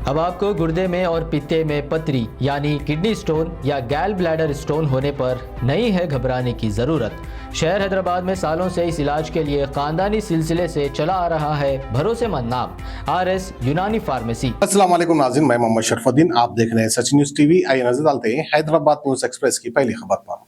अब आपको गुर्दे में और पित्ते में पथरी यानी किडनी स्टोन या गैल ब्लैडर स्टोन होने पर नहीं है घबराने की ज़रूरत। शहर हैदराबाद में सालों से इस इलाज के लिए खानदानी सिलसिले से चला आ रहा है भरोसेमंद नाम RS यूनानी फार्मेसी। अस्सलाम वालेकुम नाज़रीन, मैं मोहम्मद शरफुद्दीन, आप देख रहे हैं सच न्यूज़ टीवी। आइए नजर डालते हैं हैदराबाद न्यूज़ एक्सप्रेस की पहली खबर पर।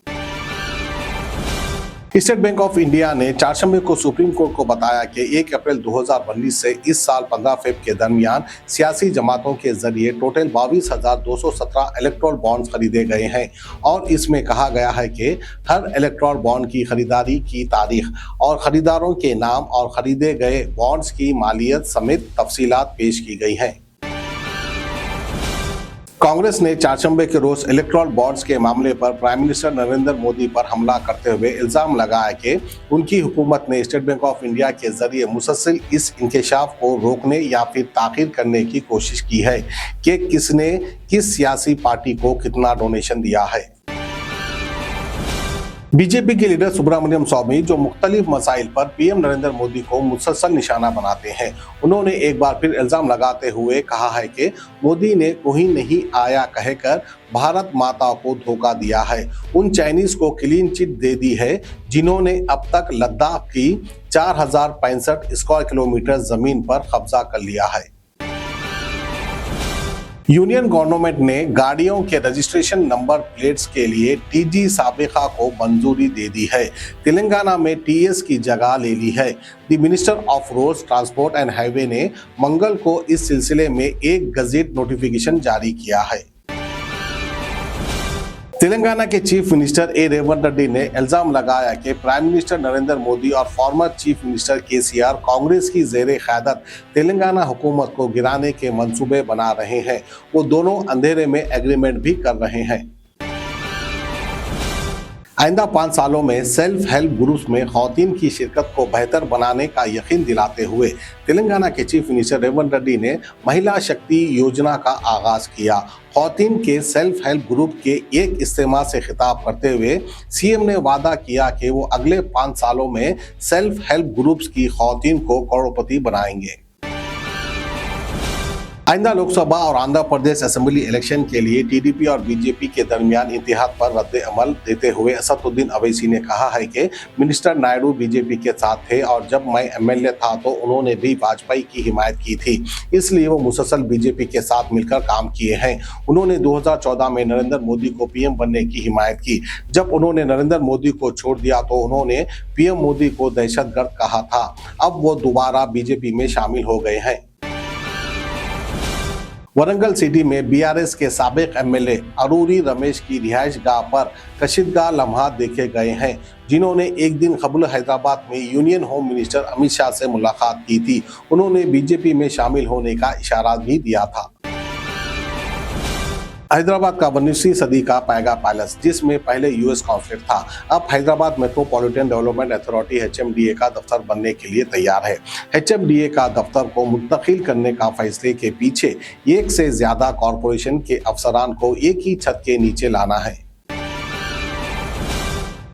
स्टेट बैंक ऑफ इंडिया ने चारशंबे को सुप्रीम कोर्ट को बताया कि 1 अप्रैल 2019 से इस साल 15 फरवरी के दरमियान सियासी जमातों के जरिए टोटल 22,217 इलेक्टोरल बॉन्ड्स खरीदे गए हैं और इसमें कहा गया है कि हर इलेक्टोरल बॉन्ड की खरीदारी की तारीख और खरीदारों के नाम और खरीदे गए बॉन्ड्स की मालियत समेत तफसीलात पेश की गई हैं। कांग्रेस ने चारशंबे के रोज इलेक्टोरल बॉन्ड्स के मामले पर प्राइम मिनिस्टर नरेंद्र मोदी पर हमला करते हुए इल्जाम लगाया कि उनकी हुकूमत ने स्टेट बैंक ऑफ इंडिया के जरिए मुसलसल इस इंकशाफ को रोकने या फिर ताखीर करने की कोशिश की है कि किसने किस सियासी पार्टी को कितना डोनेशन दिया है। बीजेपी के लीडर सुब्रमण्यम स्वामी, जो मुख्तलिफ मसाइल पर पीएम नरेंद्र मोदी को मुसलसल निशाना बनाते हैं, उन्होंने एक बार फिर इल्जाम लगाते हुए कहा है कि मोदी ने कोई नहीं आया कहकर भारत माता को धोखा दिया है। उन चाइनीज को क्लीन चिट दे दी है जिन्होंने अब तक लद्दाख की 4065 स्क्वायर किलोमीटर जमीन पर कब्जा कर लिया है। यूनियन गवर्नमेंट ने गाड़ियों के रजिस्ट्रेशन नंबर प्लेट्स के लिए TG साबिका को मंजूरी दे दी है। तेलंगाना में TS की जगह ले ली है। The minister of roads, transport and highway ने मंगल को इस सिलसिले में एक गजेट नोटिफिकेशन जारी किया है। तेलंगाना के चीफ मिनिस्टर रेवंत रेड्डी ने इल्जाम लगाया कि प्राइम मिनिस्टर नरेंद्र मोदी और former chief minister KCR Congress की ज़ेरे क़यादत तेलंगाना हुकूमत को गिराने के मंसूबे बना रहे हैं। वो दोनों अंधेरे में एग्रीमेंट भी कर रहे हैं। आइंदा 5 सालों में सेल्फ हेल्प ग्रुप्स में खवातीन की शिरकत को बेहतर बनाने का यकीन दिलाते हुए तेलंगाना के चीफ मिनिस्टर रेवंत रेड्डी ने महिला शक्ति योजना का आगाज किया। खवातीन के सेल्फ हेल्प ग्रुप के एक इज्तिमा से खिताब करते हुए CM ने वादा किया कि वो अगले 5 सालों में सेल्फ हेल्प ग्रुप्स की खवातीन को करोड़पति बनाएंगे। आइंदा लोकसभा और आंध्र प्रदेश असेंबली इलेक्शन के लिए TDP और BJP के दरमियान इत्तेहाद पर रद्द अमल देते हुए असदुद्दीन अवैसी ने कहा है कि मिनिस्टर नायडू BJP के साथ थे और जब मैं MLA था तो उन्होंने भी वाजपेयी की हिमायत की थी, इसलिए वो मुसलसल BJP के साथ मिलकर काम किए हैं। उन्होंने 2014 में नरेंद्र मोदी को PM बनने की हिमायत की। जब उन्होंने नरेंद्र मोदी को छोड़ दिया तो उन्होंने PM मोदी को दहशतगर्द कहा था। अब वो दोबारा BJP में शामिल हो गए हैं। वरंगल सिटी में BRS के साबिक MLA अरूरी रमेश की रिहाइश गाह पर कशीदगाह लम्हात देखे गए हैं, जिन्होंने एक दिन कबल हैदराबाद में union home minister Amit Shah से मुलाकात की थी। उन्होंने BJP में शामिल होने का इशारा भी दिया था। हैदराबाद का 19वीं सदी का पैगा पैलेस, जिसमें पहले US कॉन्सुलेट था, अब Hyderabad metropolitan development authority HMDA का दफ्तर बनने के लिए तैयार है। HMDA का दफ्तर को मुंतकिल करने का फैसले के पीछे एक से ज्यादा कॉरपोरेशन के अफसरान को एक ही छत के नीचे लाना है।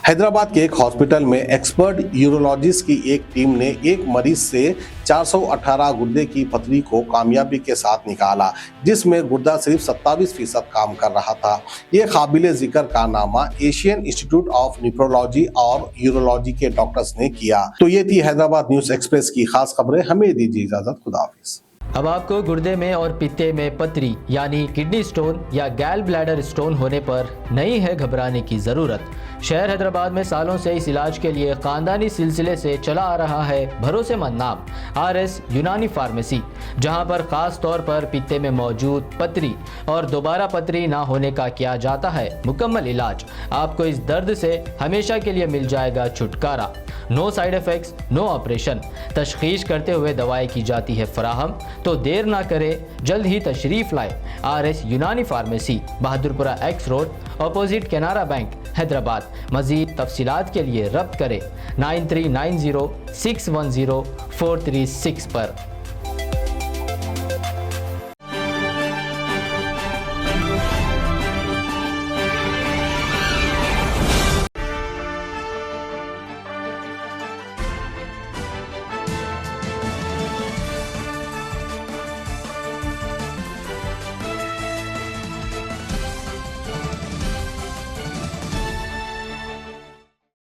हैदराबाद के एक हॉस्पिटल में एक्सपर्ट यूरोलॉजिस्ट की एक टीम ने एक मरीज से 418 गुर्दे की पथरी को कामयाबी के साथ निकाला, जिसमें गुर्दा सिर्फ 27% काम कर रहा था। ये काबिले जिक्र कारनामा एशियन इंस्टीट्यूट ऑफ निफ्रोलॉजी और यूरोलॉजी के डॉक्टर्स ने किया। तो ये थी हैदराबाद न्यूज़ एक्सप्रेस की खास खबरें। हमें दीजिए इजाजत, खुदा हाफिज। अब आपको गुर्दे में और पित्ते में पथरी यानी किडनी स्टोन या गैल ब्लैडर स्टोन होने पर नहीं है घबराने की ज़रूरत। शहर हैदराबाद में सालों से इस इलाज के लिए खानदानी सिलसिले से चला आ रहा है भरोसेमंद नाम RS यूनानी फार्मेसी, जहां पर ख़ास तौर पर पित्ते में मौजूद पथरी और दोबारा पथरी ना होने का किया जाता है मुकम्मल इलाज। आपको इस दर्द से हमेशा के लिए मिल जाएगा छुटकारा। No side effects, no operation. तशखीस करते हुए दवाएं की जाती है फराहम, तो देर ना करें, जल्द ही तशरीफ़ लाए। RS यूनानी pharmacy, Bahadurpura X road, opposite Canara bank, Hyderabad. मज़ीद तफसीलात के लिए रब्त करें 9390 610 436 पर।